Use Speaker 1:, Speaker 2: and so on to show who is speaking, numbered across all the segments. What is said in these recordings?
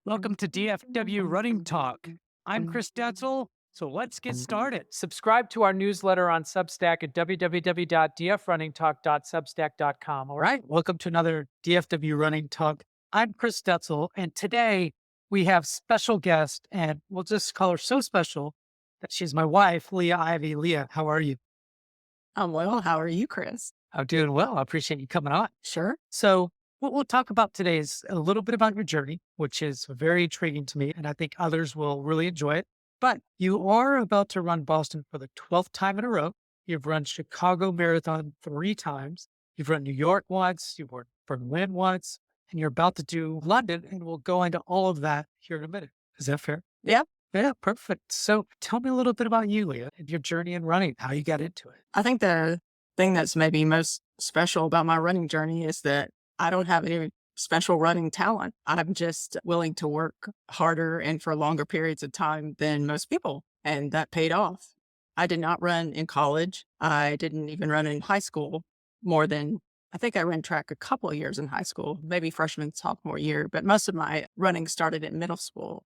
Speaker 1: Welcome to DFW Running Talk. I'm Chris Detzel, so let's get started.
Speaker 2: Subscribe to our newsletter on Substack at www.dfrunningtalk.substack.com.
Speaker 1: All right, welcome to another DFW Running Talk. I'm Chris Detzel, and today we have special guest, and we'll just call her so special that she's my wife, Lea Ivy. Lea, how are you?
Speaker 3: I'm well. How are you, Chris?
Speaker 1: I'm doing well. I appreciate you coming on.
Speaker 3: Sure.
Speaker 1: So, what we'll talk about today is a little bit about your journey, which is very intriguing to me, and I think others will really enjoy it. But you are about to run Boston for the 12th time in a row. You've run Chicago Marathon 3 times. You've run New York once. You've run Berlin once, and you're about to do London. And we'll go into all of that here in a minute. Is that fair?
Speaker 3: Yeah.
Speaker 1: Yeah, perfect. So, tell me a little bit about you, Lea, and your journey in running, how you got into it.
Speaker 3: I think the thing that's maybe most special about my running journey is that I don't have any special running talent. I'm just willing to work harder and for longer periods of time than most people. And that paid off. I did not run in college. I didn't even run in high school more than I think I ran track a couple of years in high school, maybe freshman, sophomore year, but most of my running started in middle school.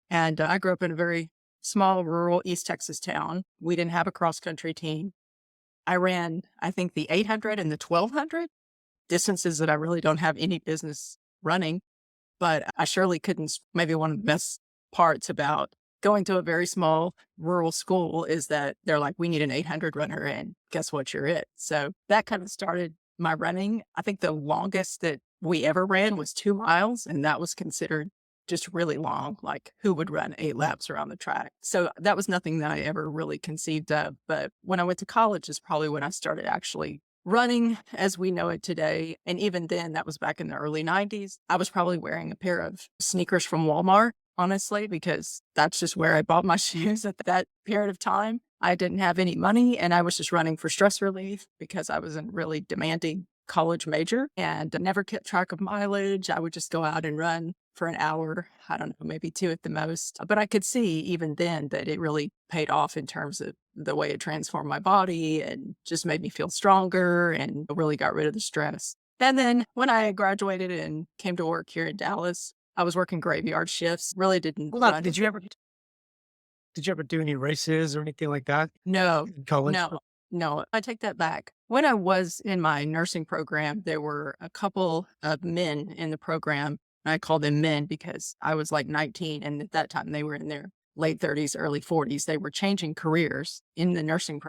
Speaker 3: And I grew up in a very small rural East Texas town. We didn't have a cross country team. I ran, I think, the 800 and the 1200 distances that I really don't have any business running, but I surely couldn't. Maybe one of the best parts about going to a very small rural school is that they're like, we need an 800 runner, and guess what? You're it. So that kind of started my running. I think the longest that we ever ran was 2 miles, and that was considered just really long. Like, who would run 8 laps around the track? So that was nothing that I ever really conceived of. But when I went to college is probably when I started actually running as we know it today. And even then, that was back in the early 90s. I was probably wearing a pair of sneakers from Walmart, honestly, because that's just where I bought my shoes at that period of time. I didn't have any money, and I was just running for stress relief because I was a really demanding college major and never kept track of mileage. I would just go out and run for an hour. I don't know, maybe two at the most. But I could see even then that it really paid off in terms of the way it transformed my body and just made me feel stronger and really got rid of the stress. And then when I graduated and came to work here in Dallas, I was working graveyard shifts, really didn't
Speaker 1: Hold on.
Speaker 3: run.
Speaker 1: Did you ever do any races or anything like that
Speaker 3: No,
Speaker 1: in college?
Speaker 3: no, I take that back. When I was in my nursing program, there were a couple of men in the program. I call them men because I was like 19, and at that time they were in their late 30s, early 40s. They were changing careers in the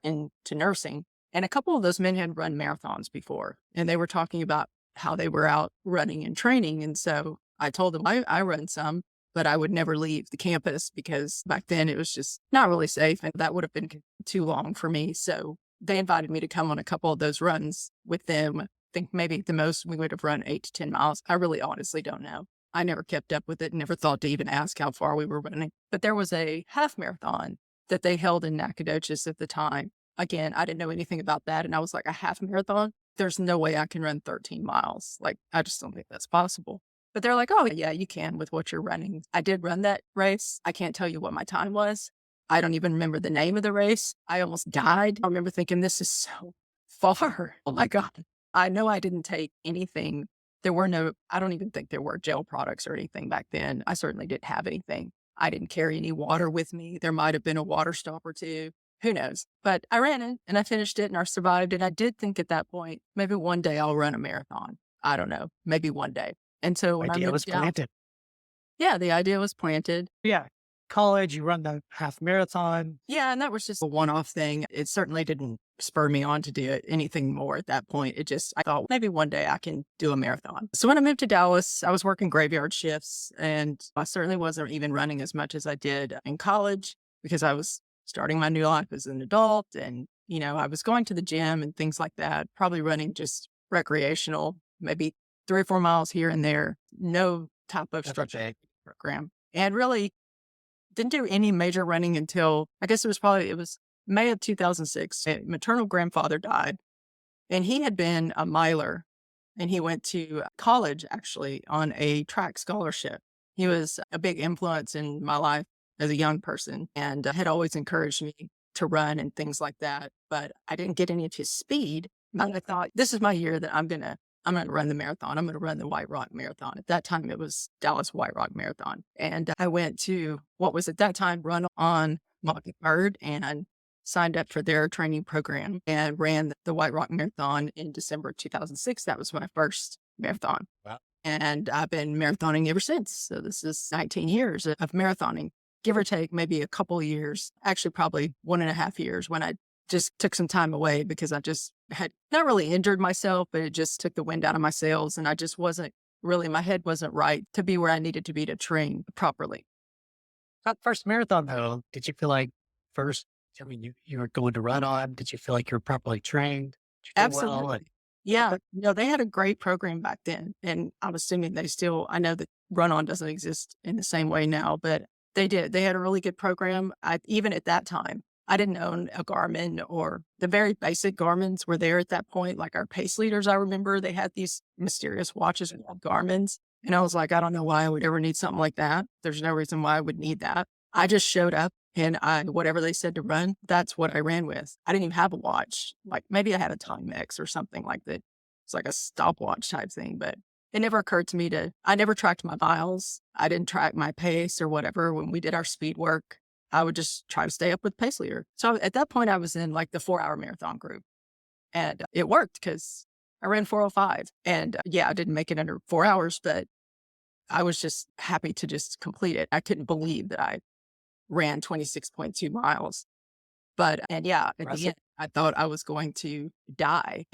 Speaker 3: into nursing. And a couple of those men had run marathons before, and they were talking about how they were out running and training. And so I told them I run some, but I would never leave the campus because back then it was just not really safe, and that would have been too long for me. So they invited me to come on a couple of those runs with them. I think maybe at the most we would have run 8 to 10 miles. I really honestly don't know. I never kept up with it, never thought to even ask how far we were running. But there was a half marathon that they held in Nacogdoches at the time. Again, I didn't know anything about that. And I was like, a half marathon? There's no way I can run 13 miles. Like, I just don't think that's possible. But they're like, oh, yeah, you can with what you're running. I did run that race. I can't tell you what my time was. I don't even remember the name of the race. I almost died. I remember thinking, this is so far. Oh my God. I know I didn't take anything. I don't even think there were gel products or anything back then. I certainly didn't have anything. I didn't carry any water with me. There might have been a water stop or two. Who knows? But I ran it and I finished it and I survived. And I did think at that point, maybe one day I'll run a marathon. I don't know. Maybe one day. And so when I
Speaker 1: Idea was
Speaker 3: moved down,
Speaker 1: planted.
Speaker 3: yeah, the idea was planted.
Speaker 1: Yeah. College, you run the half marathon.
Speaker 3: Yeah, and that was just a one-off thing. It certainly didn't spur me on to do anything more at that point. I thought maybe one day I can do a marathon. So when I moved to Dallas, I was working graveyard shifts, and I certainly wasn't even running as much as I did in college because I was starting my new life as an adult. And, I was going to the gym and things like that, probably running just recreational, maybe 3 or 4 miles here and there, no type of structured program. And really didn't do any major running until I guess it was May of 2006. My maternal grandfather died, and he had been a miler, and he went to college actually on a track scholarship. He was a big influence in my life as a young person and had always encouraged me to run and things like that. But I didn't get any of his speed. But I thought, this is my year that I'm going to I'm going to run the marathon. I'm going to run the White Rock Marathon. At that time, it was Dallas White Rock Marathon. And I went to what was at that time Run on Mockingbird and signed up for their training program and ran the White Rock Marathon in December 2006. That was my first marathon.
Speaker 1: Wow.
Speaker 3: And I've been marathoning ever since. So this is 19 years of marathoning, give or take maybe a couple of years, actually probably 1.5 years when I just took some time away because I just had not really injured myself, but it just took the wind out of my sails. And I just wasn't really, my head wasn't right to be where I needed to be to train properly.
Speaker 1: That first marathon, though, did you feel like first, I mean, you were going to run on, did you feel like you were properly trained? Did you do well?
Speaker 3: Absolutely. Yeah. No, they had a great program back then. And I'm assuming they still, I know that Run On doesn't exist in the same way now, but they did. They had a really good program. Even at that time, I didn't own a Garmin, or the very basic Garmins were there at that point. Like our pace leaders, I remember they had these mysterious watches called Garmins. And I was like, I don't know why I would ever need something like that. There's no reason why I would need that. I just showed up and whatever they said to run, that's what I ran with. I didn't even have a watch. Like maybe I had a Timex or something like that. It's like a stopwatch type thing, but it never occurred to me I never tracked my miles. I didn't track my pace or whatever. When we did our speed work, I would just try to stay up with pace leader. So at that point I was in like the 4-hour marathon group, and it worked because I ran 4:05, and yeah, I didn't make it under 4 hours, but I was just happy to just complete it. I couldn't believe that I ran 26.2 miles. And yeah, at the
Speaker 1: Impressive.
Speaker 3: end, I thought I was going to die,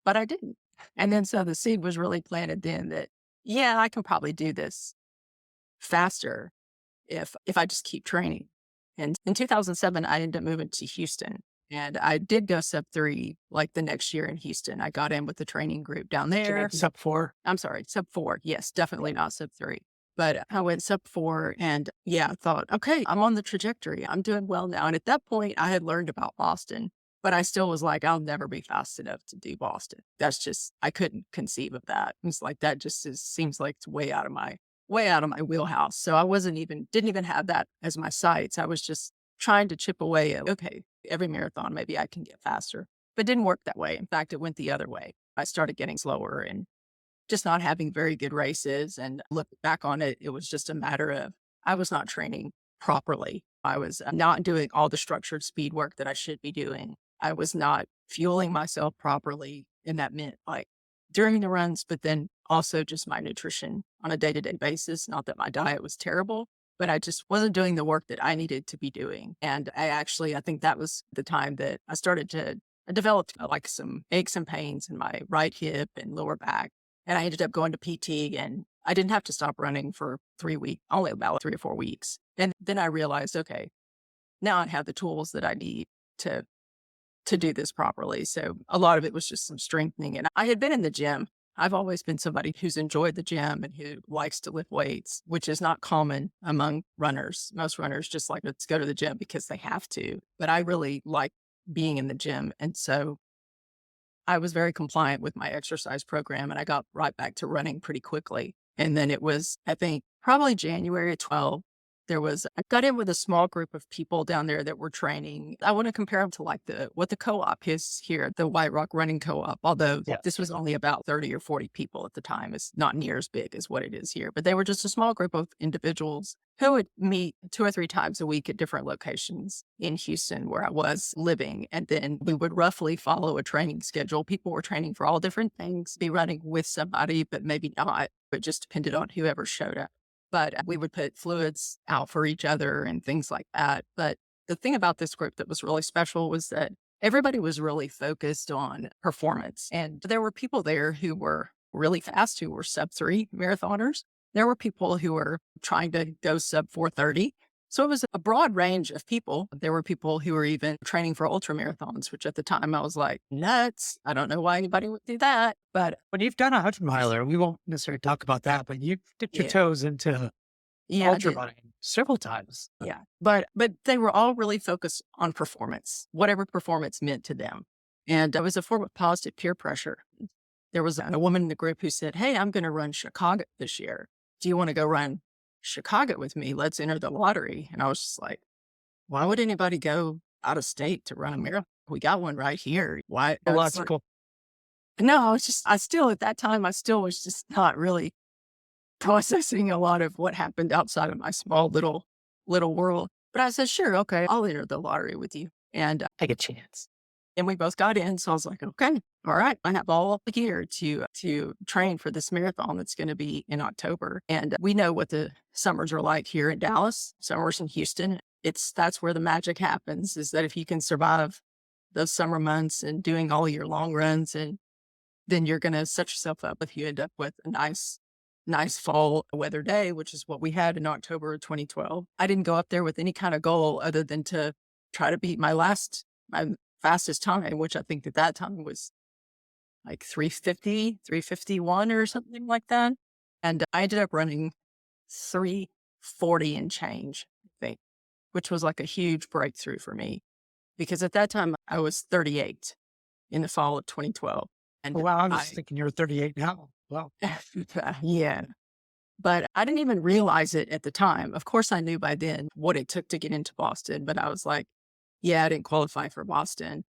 Speaker 3: but I didn't. And then so the seed was really planted then that, yeah, I can probably do this faster if I just keep training. And in 2007, I ended up moving to Houston, and I did go sub 3 like the next year in Houston. I got in with the training group down there.
Speaker 1: Sub 4.
Speaker 3: I'm sorry, sub 4. Yes, definitely not sub 3. But I went sub 4, and yeah, I thought, okay, I'm on the trajectory. I'm doing well now. And at that point, I had learned about Boston, but I still was like, I'll never be fast enough to do Boston. That's just, I couldn't conceive of that. It's like, that just seems like it's way out of my wheelhouse. So I didn't even have that as my sights. I was just trying to chip away at, okay, every marathon, maybe I can get faster, but it didn't work that way. In fact, it went the other way. I started getting slower and just not having very good races. And looking back on it, it was just a matter of I was not training properly. I was not doing all the structured speed work that I should be doing. I was not fueling myself properly. And that meant like during the runs, but then also just my nutrition on a day-to-day basis. Not that my diet was terrible, but I just wasn't doing the work that I needed to be doing. And I think that was the time that I developed like some aches and pains in my right hip and lower back. And I ended up going to PT, and I didn't have to stop running for 3 weeks, only about 3 or 4 weeks. And then I realized, okay, now I have the tools that I need to do this properly. So a lot of it was just some strengthening. And I had been in the gym. I've always been somebody who's enjoyed the gym and who likes to lift weights, which is not common among runners. Most runners just like to go to the gym because they have to. But I really like being in the gym. And so I was very compliant with my exercise program, and I got right back to running pretty quickly. And then it was, I think, probably January 12. I got in with a small group of people down there that were training. I want to compare them to like what the co-op is here, the White Rock Running Co-op, although
Speaker 1: Yeah.
Speaker 3: this was only about 30 or 40 people at the time. It's not near as big as what it is here, but they were just a small group of individuals who would meet 2 or 3 times a week at different locations in Houston where I was living. And then we would roughly follow a training schedule. People were training for all different things, be running with somebody, but maybe not. It just depended on whoever showed up. But we would put fluids out for each other and things like that. But the thing about this group that was really special was that everybody was really focused on performance. And there were people there who were really fast, who were sub 3 marathoners. There were people who were trying to go sub 4:30. So it was a broad range of people. There were people who were even training for ultra marathons, which at the time I was like, nuts. I don't know why anybody would do that. But
Speaker 1: When you've done a 100 miler, we won't necessarily talk about that, but you've dipped your
Speaker 3: yeah,
Speaker 1: toes into
Speaker 3: yeah, I
Speaker 1: ultra
Speaker 3: did.
Speaker 1: running several times.
Speaker 3: Yeah. But they were all really focused on performance, whatever performance meant to them. And it was a form of positive peer pressure. There was a woman in the group who said, hey, I'm going to run Chicago this year. Do you want to go run Chicago with me? Let's enter the lottery. And I was just like, why would anybody go out of state to run a marathon? We got one right here. Why?
Speaker 1: Logical.
Speaker 3: No, I still, at that time, I still was just not really processing a lot of what happened outside of my small little world. But I said, sure, okay, I'll enter the lottery with you.
Speaker 1: Take a chance.
Speaker 3: And we both got in. So I was like, okay, all right, I have all the gear to train for this marathon that's going to be in October. And we know what the summers are like here in Dallas, summers in Houston. That's where the magic happens, is that if you can survive those summer months and doing all your long runs, and then you're going to set yourself up if you end up with a nice fall weather day, which is what we had in October of 2012. I didn't go up there with any kind of goal other than to try to beat my fastest time, which I think at that time was like 350, 351 or something like that. And I ended up running 340 and change, I think, which was like a huge breakthrough for me because at that time I was 38 in the fall of 2012.
Speaker 1: Oh,
Speaker 3: And
Speaker 1: wow, I'm
Speaker 3: I,
Speaker 1: just thinking you're 38 now. Wow.
Speaker 3: yeah, but I didn't even realize it at the time. Of course, I knew by then what it took to get into Boston, but I was like, yeah, I didn't qualify for Boston.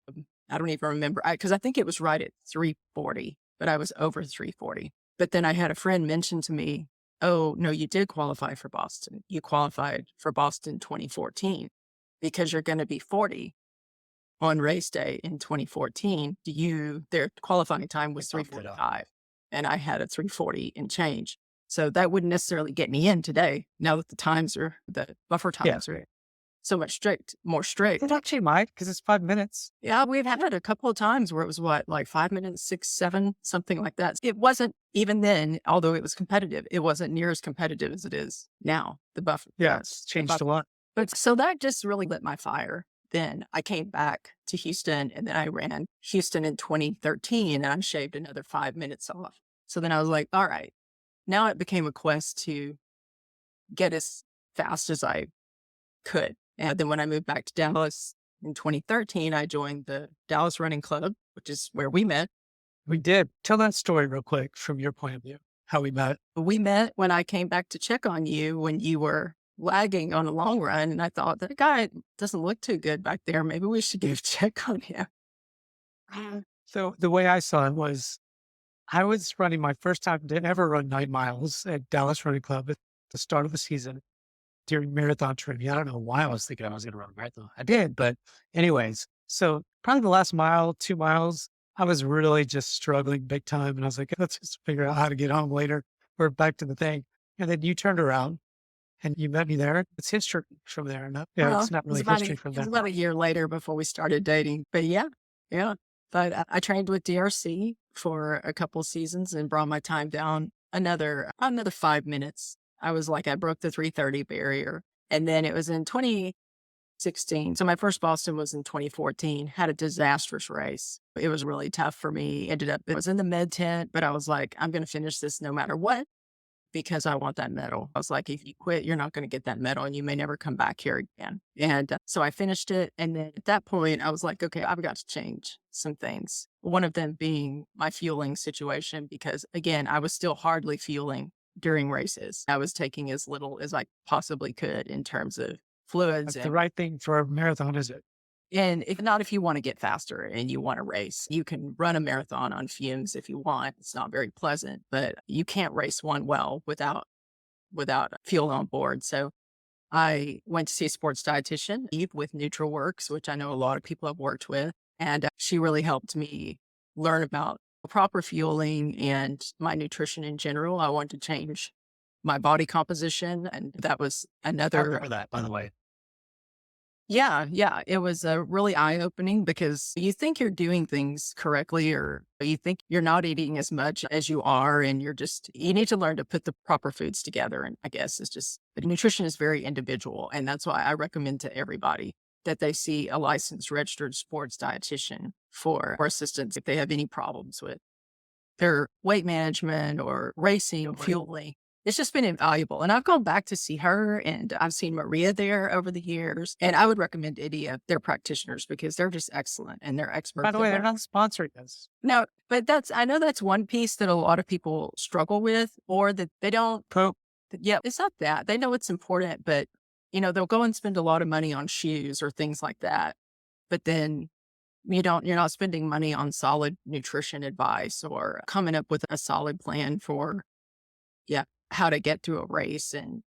Speaker 3: I don't even remember because I think it was right at 340, but I was over 340. But then I had a friend mention to me, oh, no, you did qualify for Boston. You qualified for Boston 2014 because you're going to be 40 on race day in 2014. Their qualifying time was
Speaker 1: Bumped it up.
Speaker 3: 345 and I had a 340 and change. So that wouldn't necessarily get me in today now that the buffer
Speaker 1: Yeah.
Speaker 3: times are so much more strict.
Speaker 1: It actually might, because it's 5 minutes.
Speaker 3: Yeah, we've had it a couple of times where it was like 5 minutes, 6, 7, something like that. It wasn't even then, although it was competitive, it wasn't near as competitive as it is now, the buffer.
Speaker 1: Yeah, it's changed a lot.
Speaker 3: But so that just really lit my fire. Then I came back to Houston and then I ran Houston in 2013 and I shaved another 5 minutes off. So then I was like, all right, now it became a quest to get as fast as I could. And then when I moved back to Dallas in 2013, I joined the Dallas Running Club, which is where we met.
Speaker 1: We did. Tell that story real quick from your point of view, how we met.
Speaker 3: We met when I came back to check on you when you were lagging on a long run. And I thought, that guy doesn't look too good back there. Maybe we should give a check on him.
Speaker 1: So the way I saw it was I was running my first time to ever run 9 miles at Dallas Running Club at the start of the season during marathon training. I don't know why I was thinking I was going to run a marathon. I did, but anyways, so probably the last mile, 2 miles, I was really just struggling big time. And I was like, let's just figure out how to get home later. We're back to the thing. And then you turned around and you met me there. It's history from there. No, yeah,
Speaker 3: Well,
Speaker 1: it's not
Speaker 3: it was
Speaker 1: really history from
Speaker 3: it was
Speaker 1: there.
Speaker 3: about a year later before we started dating. But yeah, yeah. But I trained with DRC for a couple seasons and brought my time down another 5 minutes. I was like, I broke the 330 barrier. And then it was in 2016. So my first Boston was in 2014, had a disastrous race. It was really tough for me. It was in the med tent, but I was like, I'm going to finish this no matter what, because I want that medal. I was like, if you quit, you're not going to get that medal and you may never come back here again. And so I finished it. And then at that point, I was like, okay, I've got to change some things. One of them being my fueling situation, because again, I was still hardly fueling during races. I was taking as little as I possibly could in terms of fluids.
Speaker 1: That's the right thing for a marathon, is it?
Speaker 3: And if you want to get faster and you want to race, you can run a marathon on fumes if you want. It's not very pleasant, but you can't race one well without fuel on board. So I went to see a sports dietitian, Eve with NutriWorks, which I know a lot of people have worked with. And she really helped me learn about proper fueling and my nutrition in general. I wanted to change my body composition. And that was
Speaker 1: I
Speaker 3: another.
Speaker 1: remember that, by the way.
Speaker 3: Yeah, yeah. It was really eye-opening because you think you're doing things correctly or you think you're not eating as much as you are and you need to learn to put the proper foods together. And I guess but nutrition is very individual. And that's why I recommend to everybody that they see a licensed registered sports dietitian for assistance if they have any problems with their weight management or racing,
Speaker 1: Right.
Speaker 3: fueling. It's just been invaluable. And I've gone back to see her and I've seen Maria there over the years. And I would recommend any of their practitioners because they're just excellent and they're experts.
Speaker 1: By the way, they're not sponsoring us.
Speaker 3: No, but I know that's one piece that a lot of people struggle with or that they don't.
Speaker 1: Cool.
Speaker 3: Yeah, it's not that. They know it's important, but they'll go and spend a lot of money on shoes or things like that. But then you're not spending money on solid nutrition advice or coming up with a solid plan for, yeah, how to get through a race and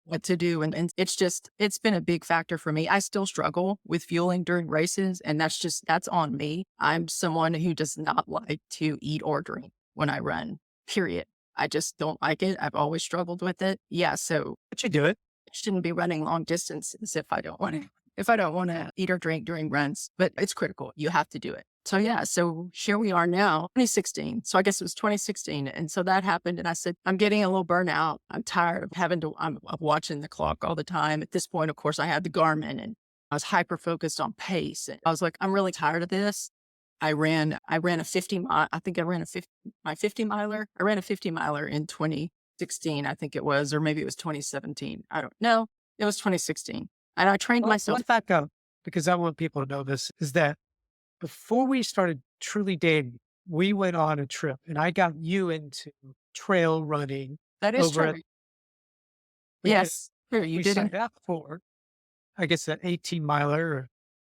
Speaker 3: what to do. And it's been a big factor for me. I still struggle with fueling during races, and that's on me. I'm someone who does not like to eat or drink when I run, period. I just don't like it. I've always struggled with it. Yeah. So
Speaker 1: But you do it.
Speaker 3: I shouldn't be running long distances if I don't want to eat or drink during runs, but it's critical. You have to do it. So yeah, so here we are now, 2016. So I guess it was 2016. And so that happened. And I said, I'm getting a little burnout. I'm tired of of watching the clock all the time. At this point, of course, I had the Garmin and I was hyper focused on pace. And I was like, I'm really tired of this. I ran a 50 mile. I think I ran my 50 miler. I ran a 50 miler in 2016, I think it was, or maybe it was 2017. I don't know. It was 2016. And I trained
Speaker 1: Well,
Speaker 3: myself.
Speaker 1: let's back up because I want people to know this is that before we started truly dating, we went on a trip and I got you into trail running
Speaker 3: That is
Speaker 1: over
Speaker 3: true.
Speaker 1: at, because
Speaker 3: Yes. True. You
Speaker 1: we
Speaker 3: didn't.
Speaker 1: signed up for, I guess, that 18 miler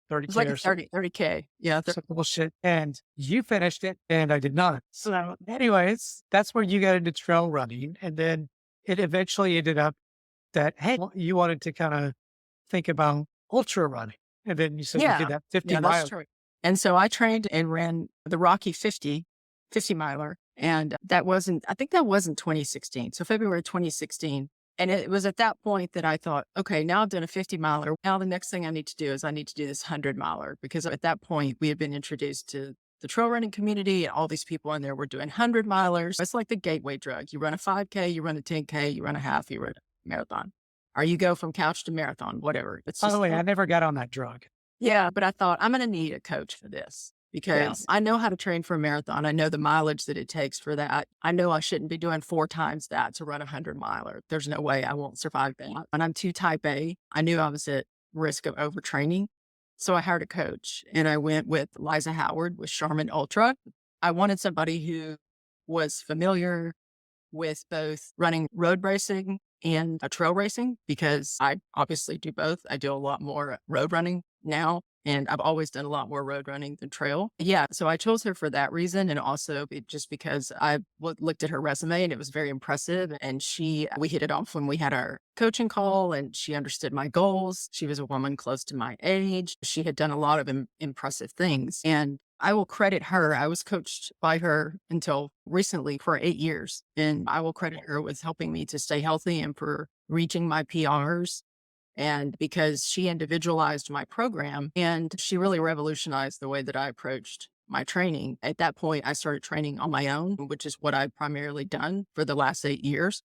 Speaker 1: or
Speaker 3: It was
Speaker 1: 30K
Speaker 3: like a
Speaker 1: or something.
Speaker 3: 30K. Yeah.
Speaker 1: Some bullshit. And you finished it and I did not. So, anyways, that's where you got into trail running. And then it eventually ended up that, hey, well, you wanted to kind of think about ultra running. And then you said you did
Speaker 3: Yeah.
Speaker 1: that 50
Speaker 3: Yeah, that's
Speaker 1: mile.
Speaker 3: true. And so I trained and ran the Rocky 50 miler. And I think that wasn't 2016. So February 2016. And it was at that point that I thought, okay, now I've done a 50 miler. Now the next thing I need to do is I need to do this 100 miler because at that point we had been introduced to the trail running community and all these people in there were doing 100 milers. It's like the gateway drug. You run a 5K, you run a 10K, you run a half, you run a marathon, or you go from couch to marathon, whatever. It's
Speaker 1: By the
Speaker 3: just,
Speaker 1: way, I never got on that drug.
Speaker 3: yeah, but I thought I'm going to need a coach for this because I know how to train for a marathon. I know the mileage that it takes for that. I know I shouldn't be doing 4 times that to run a 100 miler. There's no way I won't survive that. And I'm too type A. I knew I was at risk of overtraining. So I hired a coach and I went with Liza Howard with Charmin Ultra. I wanted somebody who was familiar with both running road racing and trail racing because I obviously do both. I do a lot more road running now, and I've always done a lot more road running than trail. Yeah, so I chose her for that reason, and also just because I looked at her resume and it was very impressive. And we hit it off when we had our coaching call, and she understood my goals. She was a woman close to my age. She had done a lot of impressive things, and I will credit her. I was coached by her until recently for 8 years. And I will credit her with helping me to stay healthy and for reaching my PRs. And because she individualized my program and she really revolutionized the way that I approached my training. At that point, I started training on my own, which is what I've primarily done for the last 8 years.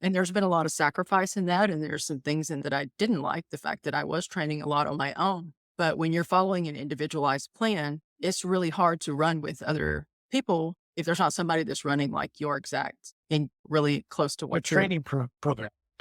Speaker 3: And there's been a lot of sacrifice in that. And there's some things in that I didn't like, the fact that I was training a lot on my own. But when you're following an individualized plan, it's really hard to run with other people if there's not somebody that's running like your exact and really close to
Speaker 1: Your
Speaker 3: what you're.
Speaker 1: training program,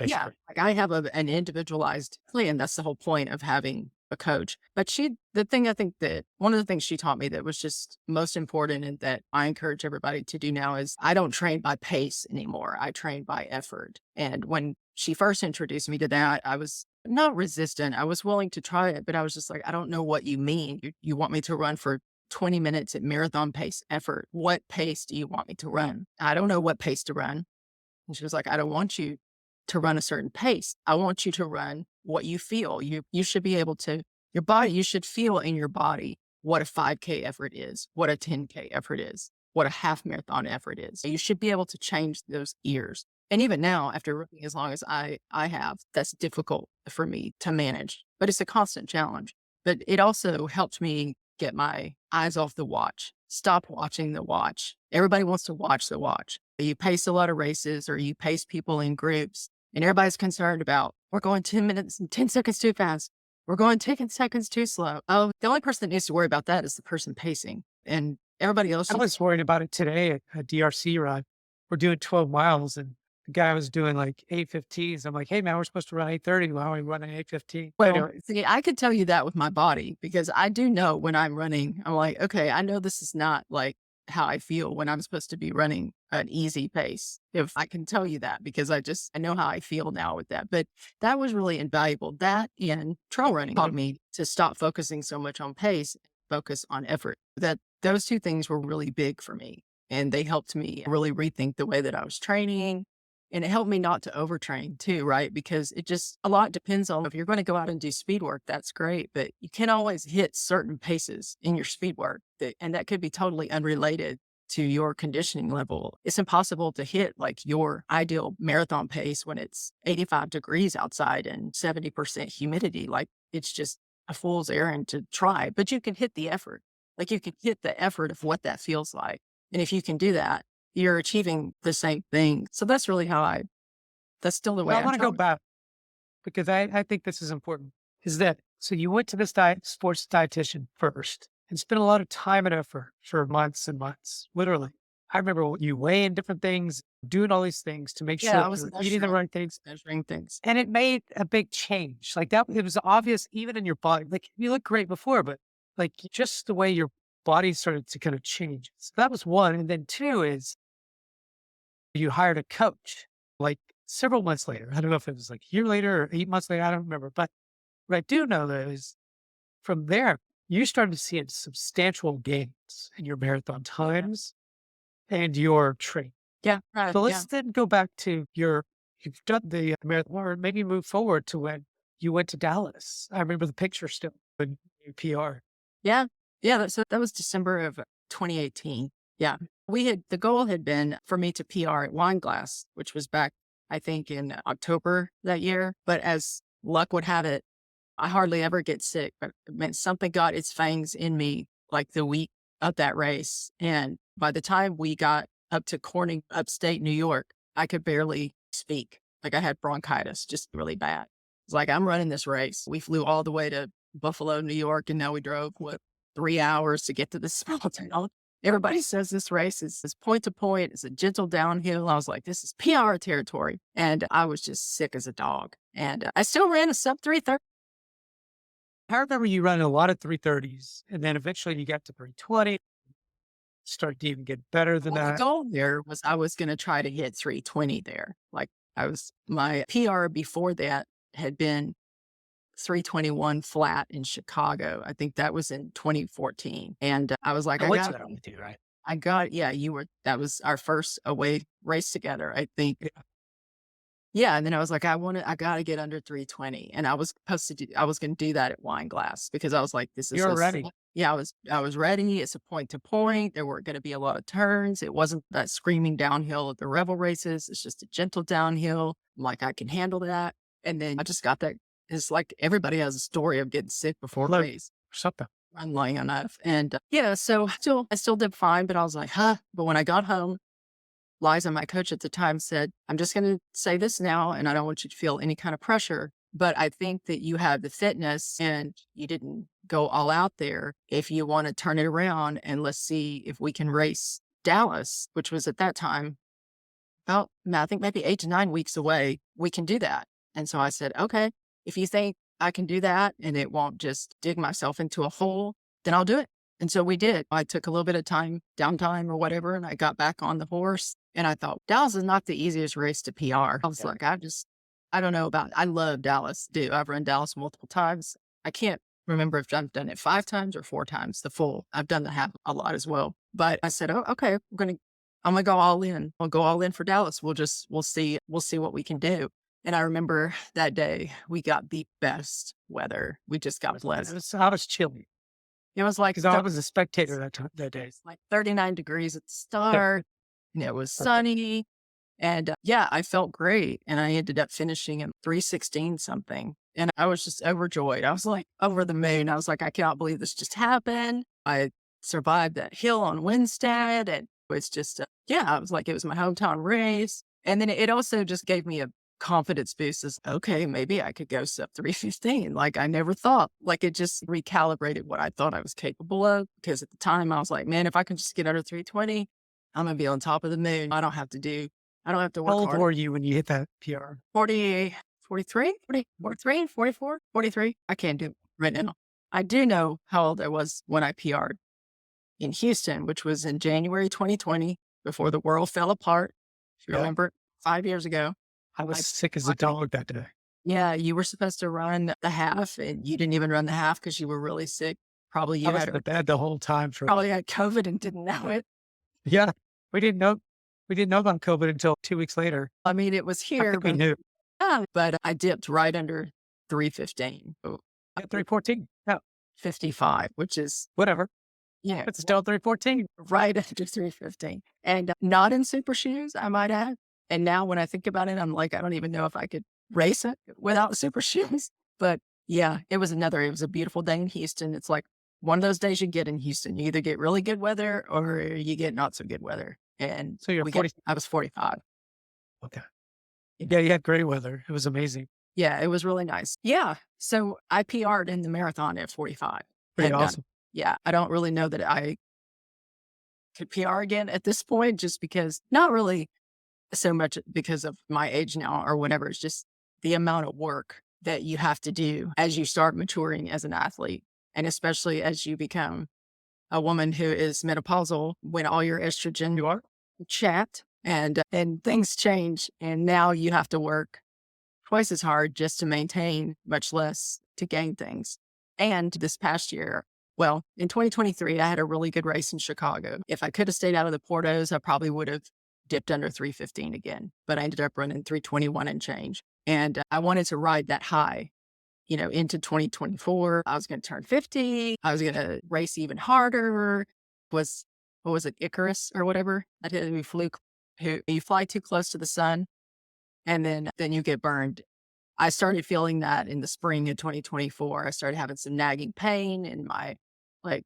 Speaker 3: Yeah,
Speaker 1: basically.
Speaker 3: like I have an individualized plan. That's the whole point of having a coach. But I think that one of the things she taught me that was just most important and that I encourage everybody to do now is I don't train by pace anymore. I train by effort. And when she first introduced me to that, I was not resistant. I was willing to try it, but I was just like, I don't know what you mean. You want me to run for 20 minutes at marathon pace effort. What pace do you want me to run? I don't know what pace to run. And she was like, I don't want you to run a certain pace. I want you to run what you feel. You should be able to, you should feel in your body what a 5K effort is, what a 10K effort is, what a half marathon effort is. You should be able to change those ears. And even now, after running as long as I have, that's difficult for me to manage, but it's a constant challenge. But it also helped me get my eyes off the watch, stop watching the watch. Everybody wants to watch the watch. You pace a lot of races or you pace people in groups and everybody's concerned about, we're going 10 minutes and 10 seconds too fast. We're going 10 seconds too slow. Oh, the only person that needs to worry about that is the person pacing. And everybody else.
Speaker 1: I was worried about it today at a DRC run. We're doing 12 miles and the guy was doing like 8:15s. I'm like, hey man, we're supposed to run 8:30. Why are we running 8:15?
Speaker 3: Well,
Speaker 1: Anyway,
Speaker 3: see, I could tell you that with my body because I do know when I'm running, I'm like, okay, I know this is not like how I feel when I'm supposed to be running an easy pace. If I can tell you that because I know how I feel now with that. But that was really invaluable. That and trail running taught me to stop focusing so much on pace focus on effort. That those two things were really big for me. And they helped me really rethink the way that I was training. And it helped me not to overtrain too, right? Because it just a lot depends on if you're going to go out and do speed work, that's great, but you can't always hit certain paces in your speed work. And that could be totally unrelated to your conditioning level. It's impossible to hit like your ideal marathon pace when it's 85 degrees outside and 70% humidity. Like it's just a fool's errand to try, but you can hit the effort. Like you can hit the effort of what that feels like. And if you can do that, you're achieving the same thing. So that's really that's still the way
Speaker 1: I
Speaker 3: I'm
Speaker 1: want to go
Speaker 3: trying.
Speaker 1: back because I think this is important. Is that so? You went to this sports dietitian first and spent a lot of time and effort for months and months, literally. I remember you weighing different things, doing all these things to make sure
Speaker 3: Yeah, I
Speaker 1: that
Speaker 3: was
Speaker 1: you're eating the right things.
Speaker 3: measuring things.
Speaker 1: And it made a big change. Like that, it was obvious even in your body. Like you looked great before, but like just the way your body started to kind of change. So that was one. And then two is you hired a coach like several months later. I don't know if it was like a year later or 8 months later. I don't remember. But what I do know though is from there, you started seeing substantial gains in your marathon times and your training.
Speaker 3: Yeah, right.
Speaker 1: So
Speaker 3: Yeah.
Speaker 1: let's then go back to you've done the marathon, or maybe move forward to when you went to Dallas. I remember the picture still when you PR.
Speaker 3: Yeah. Yeah. So that was December of 2018. Yeah. The goal had been for me to PR at Wine Glass, which was back, I think, in October that year. But as luck would have it, I hardly ever get sick, but man, something got its fangs in me like the week of that race. And by the time we got up to Corning, upstate New York, I could barely speak. Like I had bronchitis, just really bad. It's like, I'm running this race. We flew all the way to Buffalo, New York, and now we drove, 3 hours to get to this small town. Everybody says this race is point to point. It's a gentle downhill. I was like, this is PR territory. And I was just sick as a dog. And I still ran a sub 3:30.
Speaker 1: I remember you running a lot of 330s, and then eventually you got to 320, started to even get better than
Speaker 3: Well, the
Speaker 1: that.
Speaker 3: goal there was I was going to try to hit 320 there. Like my PR before that had been 321 flat in Chicago. I think that was in 2014. And I was like,
Speaker 1: I went to that with you, right?
Speaker 3: yeah, that was our first away race together, I think.
Speaker 1: Yeah.
Speaker 3: Yeah. And then I was like, I got to get under 320. And I was I was going to do that at Wine Glass because I was like, this is
Speaker 1: You're ready.
Speaker 3: Yeah, I was ready. It's a point to point. There weren't going to be a lot of turns. It wasn't that screaming downhill at the Revel races. It's just a gentle downhill. I'm like, I can handle that. And then I just got that. It's like everybody has a story of getting sick before a
Speaker 1: Look,
Speaker 3: race.
Speaker 1: something.
Speaker 3: I'm lying enough. And yeah, so I still did fine, but I was like, huh. But when I got home, Liza, my coach at the time, said, I'm just going to say this now, and I don't want you to feel any kind of pressure, but I think that you have the fitness and you didn't go all out there. If you want to turn it around and let's see if we can race Dallas, which was at that time about, I think maybe 8 to 9 weeks away, we can do that. And so I said, okay, if you think I can do that and it won't just dig myself into a hole, then I'll do it. And so we did. I took a little bit of downtime or whatever, and I got back on the horse. And I thought, Dallas is not the easiest race to PR. I was like, I don't know I love Dallas. I've run Dallas multiple times. I can't remember if I've done it 5 times or 4 times, the full. I've done the half a lot as well. But I said, oh, okay, I'm going to go all in. I'll go all in for Dallas. We'll see what we can do. And I remember that day we got the best weather. We just got blessed.
Speaker 1: I was chilly
Speaker 3: It was like,
Speaker 1: because I was a spectator that day.
Speaker 3: like 39 degrees at the start, and it was sunny. And yeah, I felt great. And I ended up finishing at 316 something. And I was just overjoyed. I was like over the moon. I was like, I cannot believe this just happened. I survived that hill on Winstead. And it's just, I was like, it was my hometown race. And then it also just gave me a confidence boost as, okay, maybe I could go sub 315. Like I never thought, like it just recalibrated what I thought I was capable of. Because at the time I was like, man, if I can just get under 320, I'm going to be on top of the moon. I don't have to work
Speaker 1: How old
Speaker 3: hard.
Speaker 1: were you when you hit that PR?
Speaker 3: 40, 43, 40, 43, 44, 43. I can't do it right now. I do know how old I was when I PR'd in Houston, which was in January 2020, before the world fell apart. If you remember, 5 years ago.
Speaker 1: I was sick as a dog that day.
Speaker 3: Yeah, you were supposed to run the half and you didn't even run the half because you were really sick. Probably
Speaker 1: I
Speaker 3: you
Speaker 1: was
Speaker 3: had
Speaker 1: in the bed the whole time for
Speaker 3: probably had COVID and didn't know it.
Speaker 1: yeah. We didn't know we didn't know about COVID until 2 weeks later.
Speaker 3: I mean, it was
Speaker 1: I
Speaker 3: here,
Speaker 1: think we
Speaker 3: but
Speaker 1: knew.
Speaker 3: but I dipped right under 315,
Speaker 1: At 314. Yeah,
Speaker 3: 55, which is,
Speaker 1: whatever.
Speaker 3: yeah,
Speaker 1: It's still 314.
Speaker 3: right under 315. And not in super shoes, I might add. And now when I think about it, I'm like, I don't even know if I could race it without super shoes. But yeah, it was a beautiful day in Houston. It's like one of those days you get in Houston. You either get really good weather or you get not so good weather. And
Speaker 1: So you're 40.
Speaker 3: I was 45.
Speaker 1: Okay. Yeah, you had great weather. It was amazing.
Speaker 3: Yeah, it was really nice. Yeah. So I PR'd in the marathon at 45.
Speaker 1: Pretty
Speaker 3: And
Speaker 1: awesome.
Speaker 3: yeah, I don't really know that I could PR again at this point, just because, not really so much because of my age now or whatever. It's just the amount of work that you have to do as you start maturing as an athlete. And especially as you become a woman who is menopausal, when all your estrogen
Speaker 1: You are?
Speaker 3: chat and things change. And now you have to work twice as hard just to maintain, much less to gain things. And this past year, well, in 2023, I had a really good race in Chicago. If I could have stayed out of the Portos, I probably would have dipped under 315 again, but I ended up running 321 and change. And I wanted to ride that high, into 2024. I was going to turn 50. I was going to race even harder. What was it, Icarus or whatever? I did. You fly too close to the sun and then you get burned. I started feeling that in the spring of 2024. I started having some nagging pain in my like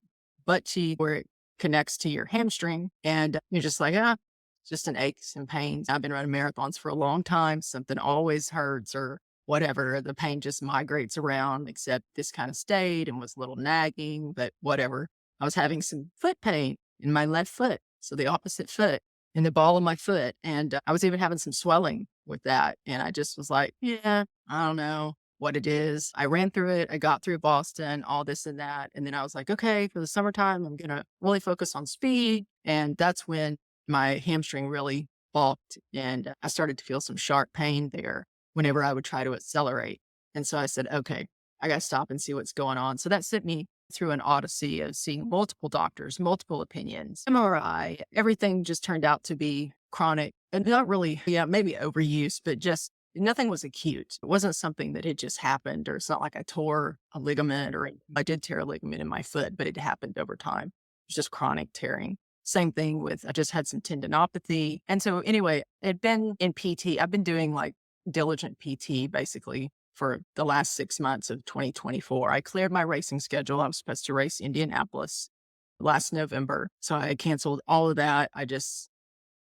Speaker 3: butt cheek where it connects to your hamstring. And you're just like, it's just an aches and pains. I've been running marathons for a long time. Something always hurts or whatever. The pain just migrates around, except this kind of stayed and was a little nagging, but whatever. I was having some foot pain in my left foot. So the opposite foot in the ball of my foot. And I was even having some swelling with that. And I just was like, yeah, I don't know what it is. I ran through it. I got through Boston, all this and that. And then I was like, okay, for the summertime, I'm going to really focus on speed. And that's when my hamstring really balked. And I started to feel some sharp pain there whenever I would try to accelerate. And so I said, okay, I got to stop and see what's going on. So that sent me through an odyssey of seeing multiple doctors, multiple opinions, MRI, everything just turned out to be chronic and not really, maybe overuse, but just nothing was acute. It wasn't something that had just happened, or it's not like I tore a ligament or I did tear a ligament in my foot, but it happened over time. It was just chronic tearing. Same thing with, I just had some tendinopathy. And so anyway, it'd been in PT. I've been doing like diligent PT basically for the last 6 months of 2024. I cleared my racing schedule. I was supposed to race Indianapolis last November. So I canceled all of that. I just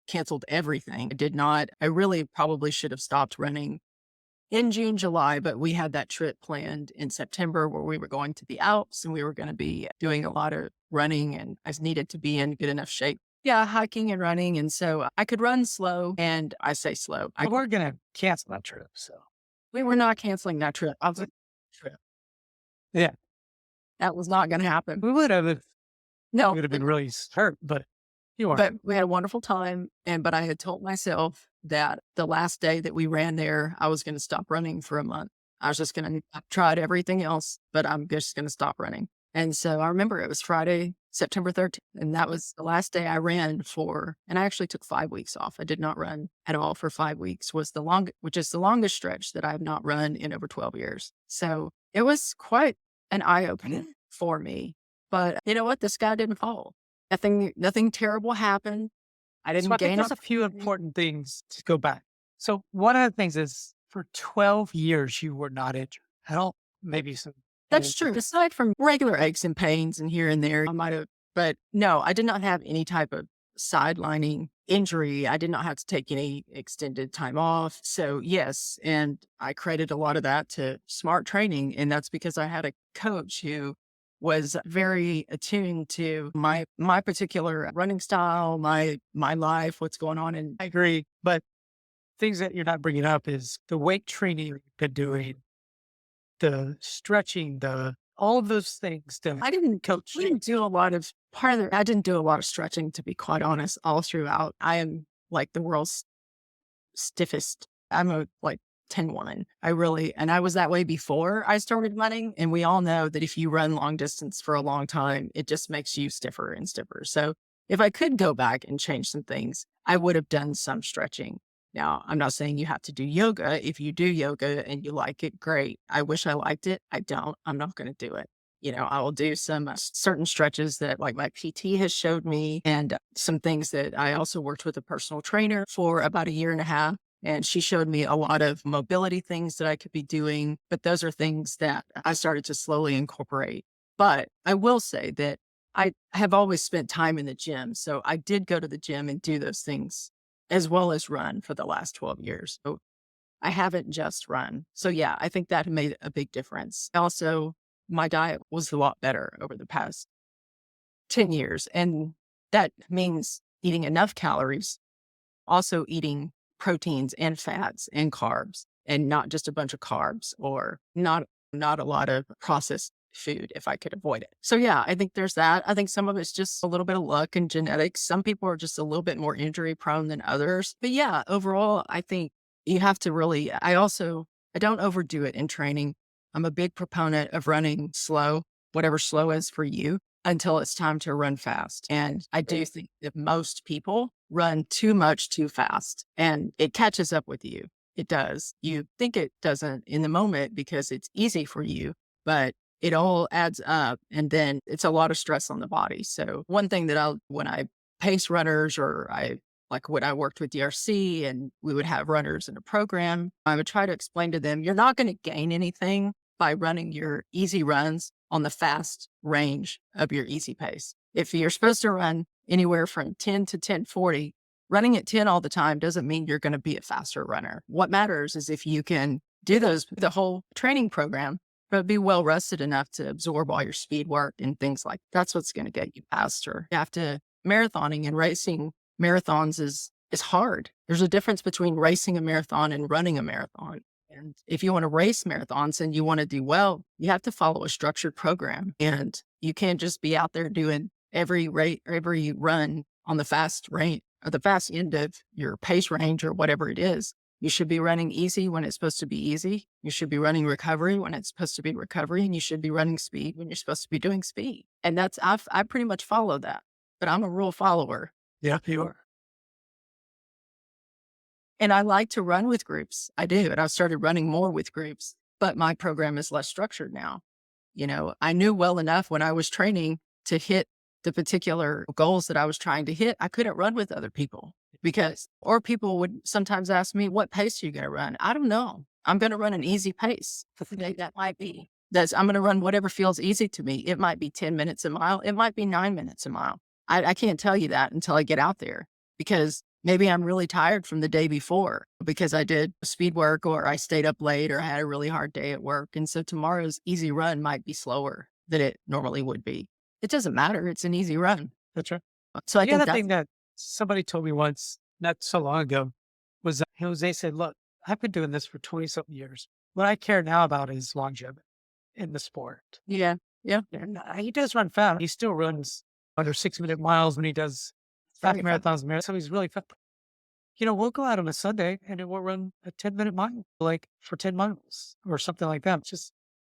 Speaker 3: canceled everything. I really probably should have stopped running in June, July, but we had that trip planned in September where we were going to the Alps and we were going to be doing a lot of running, and I needed to be in good enough shape. Yeah, hiking and running. And so I could run slow, and I say slow.
Speaker 1: We're going to cancel that trip. So,
Speaker 3: We were not canceling that trip. I was like, trip.
Speaker 1: yeah,
Speaker 3: That was not going to happen.
Speaker 1: we would have if
Speaker 3: No,
Speaker 1: we would have been really hurt, but you are.
Speaker 3: but we had a wonderful time. But I had told myself that the last day that we ran there, I was going to stop running for a month. I was just going to, I tried everything else, but I'm just going to stop running. And so I remember it was Friday, September 13th. And that was the last day I ran and I actually took 5 weeks off. I did not run at all for 5 weeks, which is the longest stretch that I have not run in over 12 years. So it was quite an eye opener for me. But you know what? The sky didn't fall. Nothing terrible happened. I didn't
Speaker 1: So I think
Speaker 3: gain
Speaker 1: there's a few important things to go back. So one of the things is for 12 years, you were not injured at all. Maybe some.
Speaker 3: That's true. Aside from regular aches and pains and here and there, I might have, but no, I did not have any type of sidelining injury. I did not have to take any extended time off. So yes, and I credit a lot of that to smart training. And that's because I had a coach who was very attuned to my particular running style, my life, what's going on. And
Speaker 1: I agree. But things that you're not bringing up is the weight training you've been doing, the stretching, all of those things.
Speaker 3: I didn't coach. We didn't do a lot of I didn't do a lot of stretching, to be quite honest, all throughout. I am like the world's stiffest. I'm a like 10-1. And I was that way before I started running. And we all know that if you run long distance for a long time, it just makes you stiffer and stiffer. So if I could go back and change some things, I would have done some stretching. Now, I'm not saying you have to do yoga. If you do yoga and you like it, great. I wish I liked it. I don't. I'm not going to do it. I will do some certain stretches that like my PT has showed me and some things that I also worked with a personal trainer for about a year and a half. And she showed me a lot of mobility things that I could be doing. But those are things that I started to slowly incorporate. But I will say that I have always spent time in the gym. So I did go to the gym and do those things as well as run for the last 12 years. So I haven't just run. So yeah, I think that made a big difference. Also, my diet was a lot better over the past 10 years. And that means eating enough calories, also eating proteins and fats and carbs, and not just a bunch of carbs or not a lot of processed food if I could avoid it. So yeah, I think there's that. I think some of it's just a little bit of luck and genetics. Some people are just a little bit more injury prone than others. But yeah, overall, I think you have to really, I don't overdo it in training. I'm a big proponent of running slow, whatever slow is for you, until it's time to run fast. And I do think that most people run too much too fast and it catches up with you. It does. You think it doesn't in the moment because it's easy for you, but it all adds up and then it's a lot of stress on the body. So one thing that when I pace runners or like when I worked with DRC and we would have runners in a program, I would try to explain to them, you're not going to gain anything by running your easy runs on the fast range of your easy pace. If you're supposed to run anywhere from 10 to 10:40, running at 10 all the time doesn't mean you're going to be a faster runner. What matters is if you can do the whole training program, but be well rested enough to absorb all your speed work and things like that's what's going to get you faster. You have to marathoning and racing marathons is hard. There's a difference between racing a marathon and running a marathon. And if you want to race marathons and you want to do well, you have to follow a structured program. And you can't just be out there doing every run on the fast range or the fast end of your pace range or whatever it is. You should be running easy when it's supposed to be easy. You should be running recovery when it's supposed to be recovery. And you should be running speed when you're supposed to be doing speed. And I pretty much follow that, but I'm a rule follower.
Speaker 1: Yeah, you are.
Speaker 3: And I like to run with groups. I do. And I've started running more with groups, but my program is less structured now. I knew well enough when I was training to hit the particular goals that I was trying to hit. I couldn't run with other people or people would sometimes ask me, what pace are you going to run? I don't know. I'm going to run an easy pace. That might be. I'm going to run whatever feels easy to me. It might be 10 minutes a mile. It might be 9 minutes a mile. I can't tell you that until I get out there because maybe I'm really tired from the day before because I did speed work or I stayed up late or I had a really hard day at work. And so tomorrow's easy run might be slower than it normally would be. It doesn't matter. It's an easy run.
Speaker 1: That's right.
Speaker 3: So I
Speaker 1: The
Speaker 3: think
Speaker 1: other thing that somebody told me once, not so long ago, was that Jose said, look, I've been doing this for 20 something years. What I care now about is longevity in the sport.
Speaker 3: yeah.
Speaker 1: And he does run fast. He still runs under 6-minute miles when he does fast
Speaker 3: Very fast.
Speaker 1: marathons. So he's really fast. We'll go out on a Sunday and then we'll run a 10-minute mile, like for 10 miles or something like that. It's just,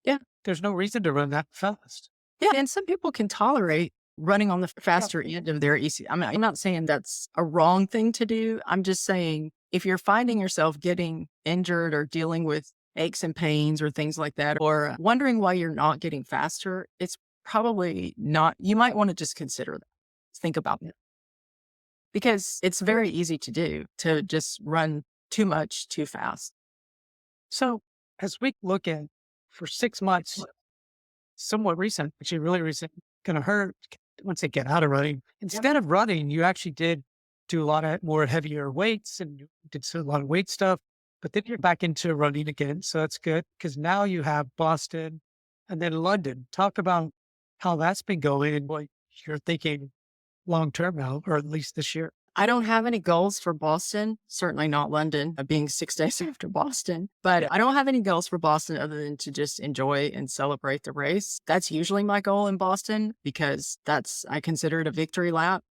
Speaker 3: Yeah.
Speaker 1: there's no reason to run that fast.
Speaker 3: Yeah. And some people can tolerate running on the faster end of their EC. I'm not saying that's a wrong thing to do. I'm just saying if you're finding yourself getting injured or dealing with aches and pains or things like that, or wondering why you're not getting faster, it's probably not, you might want to just consider that. Think about it. Because it's very easy to do, to just run too much, too fast.
Speaker 1: So as we look at for 6 months, somewhat recent, actually really recent, going to hurt once they get out of running. Instead of running, you actually did do a lot of more heavier weights and you did a lot of weight stuff, but then you're back into running again. So that's good because now you have Boston and then London. Talk about how that's been going and what you're thinking long-term now, or at least this year.
Speaker 3: I don't have any goals for Boston, certainly not London, being 6 days after Boston, but I don't have any goals for Boston other than to just enjoy and celebrate the race. That's usually my goal in Boston because I consider it a victory lap.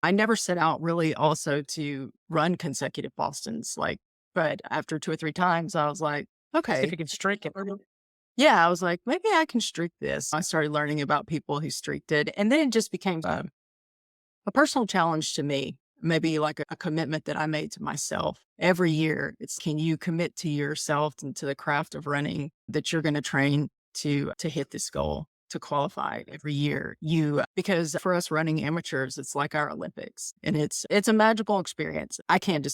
Speaker 3: I never set out really also to run consecutive Bostons, But after 2 or 3 times, I was like,
Speaker 1: See if
Speaker 3: okay.
Speaker 1: you can streak it.
Speaker 3: Yeah, I was like, maybe I can streak this. I started learning about people who streaked it. And then it just became a personal challenge to me, maybe like a commitment that I made to myself every year. It's can you commit to yourself and to the craft of running that you're going to train to hit this goal, to qualify every year. Because for us running amateurs, it's like our Olympics, and it's a magical experience. I can't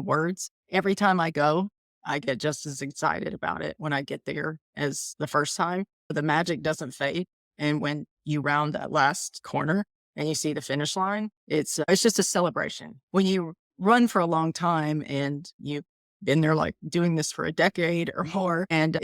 Speaker 3: words. Every time I go, I get just as excited about it when I get there as the first time. The magic doesn't fade. And when you round that last corner and you see the finish line, it's just a celebration. When you run for a long time and you've been there like doing this for a decade or more, and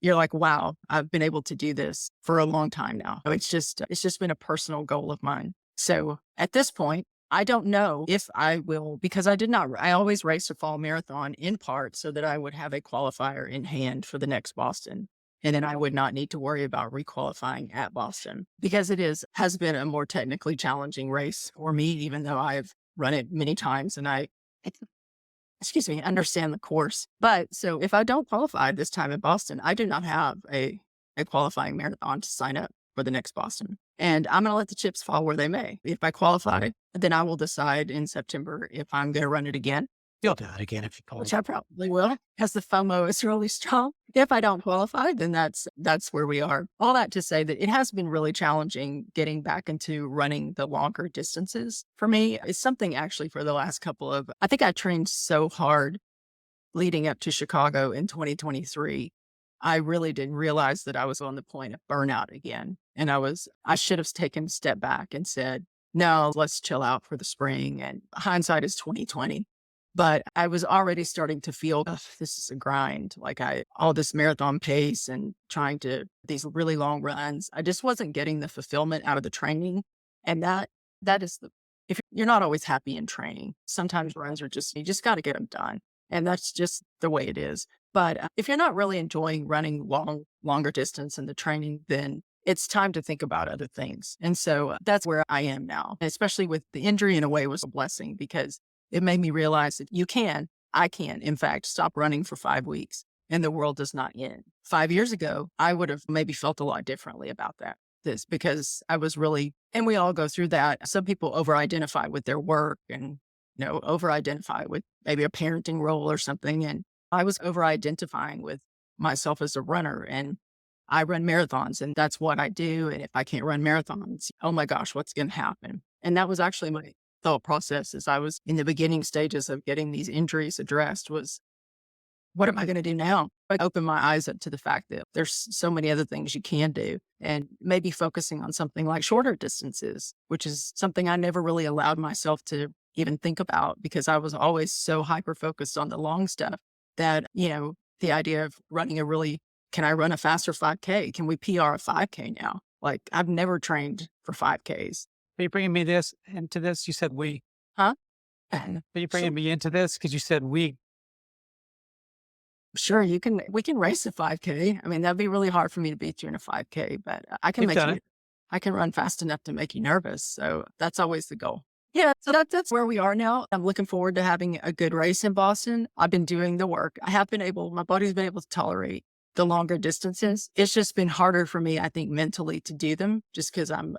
Speaker 3: you're like, wow, I've been able to do this for a long time now. It's just been a personal goal of mine. So at this point, I don't know if I will, because I always race a fall marathon in part so that I would have a qualifier in hand for the next Boston. And then I would not need to worry about requalifying at Boston, because has been a more technically challenging race for me, even though I've run it many times and excuse me, understand the course. But so if I don't qualify this time at Boston, I do not have a qualifying marathon to sign up for the next Boston. And I'm going to let the chips fall where they may. If I qualify, then I will decide in September if I'm going to run it again,
Speaker 1: You'll do it again if you
Speaker 3: which
Speaker 1: qualify.
Speaker 3: I probably will, because the FOMO is really strong. If I don't qualify, then that's where we are. All that to say that it has been really challenging getting back into running the longer distances. For me, it's something actually for the last I think I trained so hard leading up to Chicago in 2023. I really didn't realize that I was on the point of burnout again. And I should have taken a step back and said, no, let's chill out for the spring. And hindsight is 2020. But I was already starting to feel, "Ugh, this is a grind. Like all this marathon pace and these really long runs. I just wasn't getting the fulfillment out of the training. And that is if you're not always happy in training, sometimes runs you just got to get them done. And that's just the way it is. But if you're not really enjoying running longer distance in the training, then it's time to think about other things. And so that's where I am now, especially with the injury. In a way, was a blessing, because it made me realize that I can, in fact, stop running for 5 weeks and the world does not end. 5 years ago, I would have maybe felt a lot differently about because I was really, and we all go through that. Some people over-identify with their work and, over-identify with maybe a parenting role or something. And I was over-identifying with myself as a runner, and I run marathons and that's what I do. And if I can't run marathons, oh my gosh, what's going to happen? And that was actually my thought process as I was in the beginning stages of getting these injuries addressed was, what am I going to do now? I opened my eyes up to the fact that there's so many other things you can do, and maybe focusing on something like shorter distances, which is something I never really allowed myself to even think about, because I was always so hyper focused on the long stuff that, the idea of can I run a faster 5K? Can we PR a 5K now? Like, I've never trained for 5Ks.
Speaker 2: Are you bringing me into this? You said we.
Speaker 3: Huh?
Speaker 2: Are you bringing me into this? Because you said we.
Speaker 3: Sure, we can race a 5K. I mean, that'd be really hard for me to beat you in a 5K, but
Speaker 2: You've done it.
Speaker 3: I can run fast enough to make you nervous. So that's always the goal. Yeah, so that's where we are now. I'm looking forward to having a good race in Boston. I've been doing the work. My body's been able to tolerate the longer distances. It's just been harder for me, I think, mentally to do them, just because I'm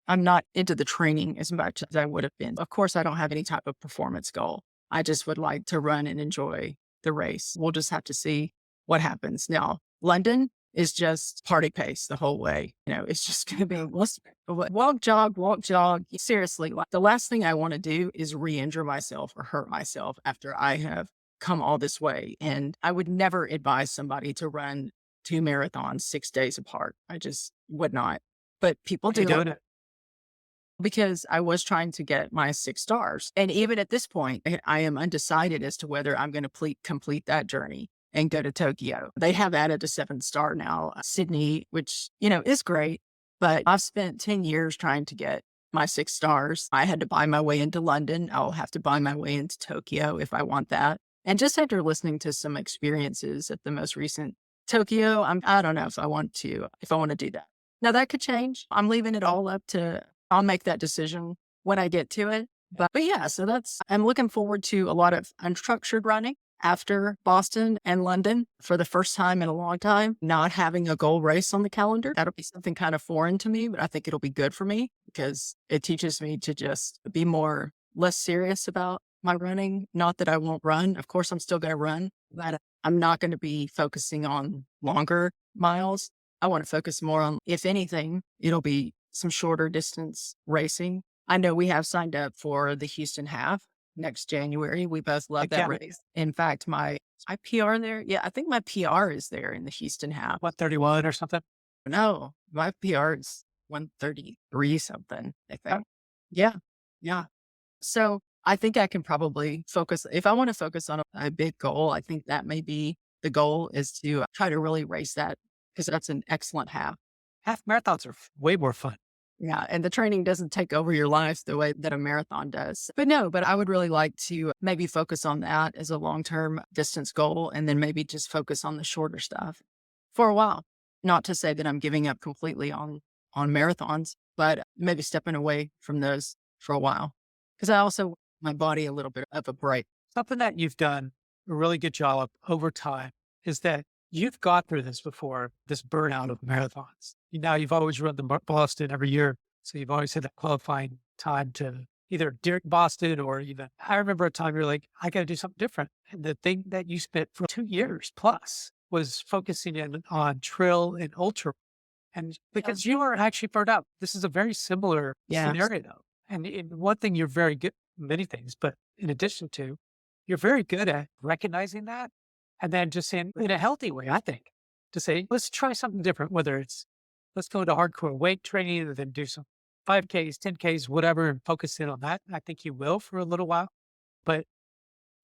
Speaker 3: not into the training as much as I would have been. Of course, I don't have any type of performance goal. I just would like to run and enjoy the race. We'll just have to see what happens. Now, London is just party pace the whole way. It's just going to be walk, jog. Seriously, like, the last thing I want to do is re-injure myself or hurt myself after I have come all this way. And I would never advise somebody to run 2 marathons 6 days apart. I just would not. But people do
Speaker 2: You're doing it.
Speaker 3: because I was trying to get my 6 stars. And even at this point, I am undecided as to whether I'm going to complete that journey and go to Tokyo. They have added a 7-star now, Sydney, which, is great. But I've spent 10 years trying to get my 6 stars. I had to buy my way into London. I'll have to buy my way into Tokyo if I want that. And just after listening to some experiences at the most recent Tokyo, I don't know if I want to do that. Now, that could change. I'm leaving it all up to, I'll make that decision when I get to it. But yeah, so I'm looking forward to a lot of unstructured running. after Boston and London for the first time in a long time, not having a goal race on the calendar. That'll be something kind of foreign to me, but I think it'll be good for me because it teaches me to just be less serious about my running. Not that I won't run. Of course, I'm still going to run, but I'm not going to be focusing on longer miles. I want to focus more on, if anything, it'll be some shorter distance racing. I know we have signed up for the Houston Half next January. We both love that race. In fact, my PR there, yeah, I think my PR is there in the Houston Half.
Speaker 2: 131 or something?
Speaker 3: No, my PR is 133 something, I think. Yeah. Yeah. So I think I can probably focus, if I want to focus on a big goal, I think that may be the goal, is to try to really race that, because that's an excellent half.
Speaker 2: Half marathons are way more fun.
Speaker 3: Yeah. And the training doesn't take over your life the way that a marathon does. But I would really like to maybe focus on that as a long-term distance goal, and then maybe just focus on the shorter stuff for a while. Not to say that I'm giving up completely on marathons, but maybe stepping away from those for a while. Because I also want my body a little bit of a break.
Speaker 2: Something that you've done a really good job of over time is that you've got through this before, this burnout of marathons. Now you've always run the Boston every year. So you've always had that qualifying time to either during Boston or even, I remember a time you're like, I got to do something different. And the thing that you spent for 2 years plus was focusing in on trail and ultra. And because you are actually burned out, this is a very similar scenario. And one thing you're very good, many things, but in addition to, you're very good at recognizing that. And then just saying, in a healthy way, I think, to say, let's try something different, whether it's, let's go to hardcore weight training and then do some 5Ks, 10Ks, whatever, and focus in on that. I think you will for a little while. But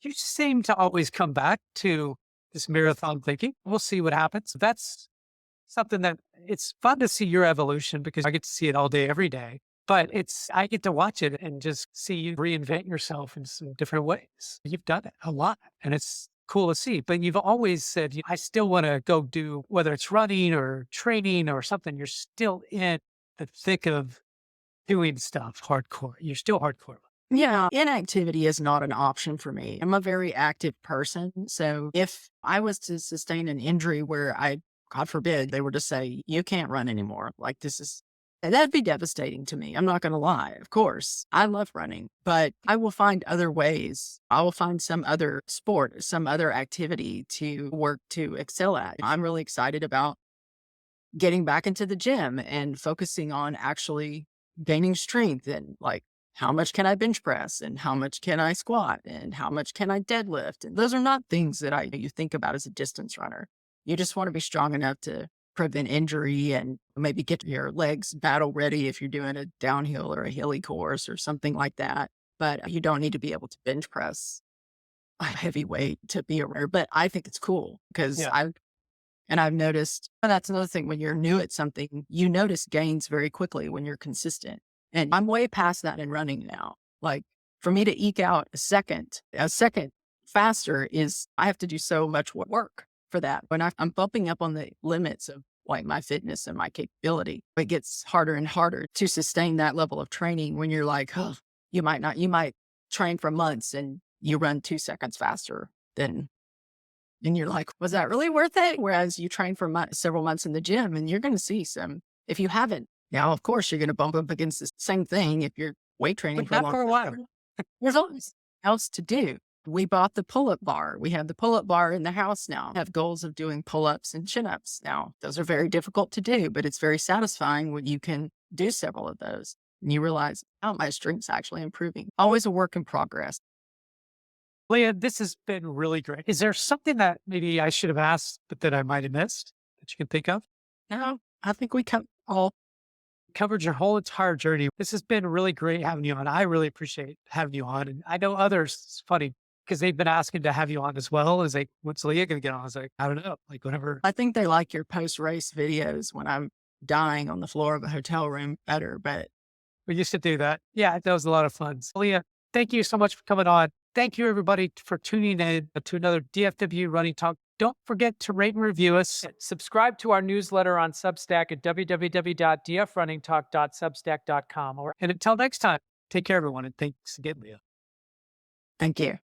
Speaker 2: you seem to always come back to this marathon thinking. We'll see what happens. That's something that it's fun to see your evolution, because I get to see it all day, every day. But I get to watch it and just see you reinvent yourself in some different ways. You've done it a lot, and it's cool to see. But you've always said, I still want to go do, whether it's running or training or something, you're still in the thick of doing stuff hardcore. You're still hardcore.
Speaker 3: Yeah, inactivity is not an option for me. I'm a very active person. So if I was to sustain an injury where God forbid, they were to say, you can't run anymore, like that'd be devastating to me. I'm not going to lie. Of course, I love running, but I will find other ways. I will find some other sport, some other activity to work to excel at. I'm really excited about getting back into the gym and focusing on actually gaining strength, and like, how much can I bench press, and how much can I squat, and how much can I deadlift? And those are not things that you think about as a distance runner. You just want to be strong enough to prevent injury and maybe get your legs battle ready if you're doing a downhill or a hilly course or something like that. But you don't need to be able to bench press a heavy weight to be a runner. But I think it's cool because I've noticed, and that's another thing, when you're new at something, you notice gains very quickly when you're consistent. And I'm way past that in running now. Like, for me to eke out a second faster I have to do so much work for that. When I'm bumping up on the limits of like my fitness and my capability, it gets harder and harder to sustain that level of training when you're like, oh, you might train for months and you run 2 seconds faster and you're like, was that really worth it? Whereas you train for several months in the gym, and you're going to see if you haven't, now, of course, you're going to bump up against the same thing if you're weight training
Speaker 2: for a while.
Speaker 3: There's always else to do. We bought the pull-up bar. We have the pull-up bar in the house now. I have goals of doing pull-ups and chin-ups now. Those are very difficult to do, but it's very satisfying when you can do several of those and you realize, oh, my strength's actually improving. Always a work in progress.
Speaker 2: Lea, this has been really great. Is there something that maybe I should have asked, but that I might have missed that you can think of?
Speaker 3: No, I think we
Speaker 2: covered your whole entire journey. This has been really great having you on. I really appreciate having you on. And I know others, it's funny, because they've been asking to have you on as well. Is like, when's Lea going to get on? I was like, I don't know. Like, whenever.
Speaker 3: I think they like your post-race videos when I'm dying on the floor of a hotel room better, but
Speaker 2: we used to do that. Yeah, that was a lot of fun. So, Lea, thank you so much for coming on. Thank you, everybody, for tuning in to another DFW Running Talk. Don't forget to rate and review us. Subscribe to our newsletter on Substack at www.dfrunningtalk.substack.com. And until next time, take care, everyone. And thanks again, Lea.
Speaker 3: Thank you.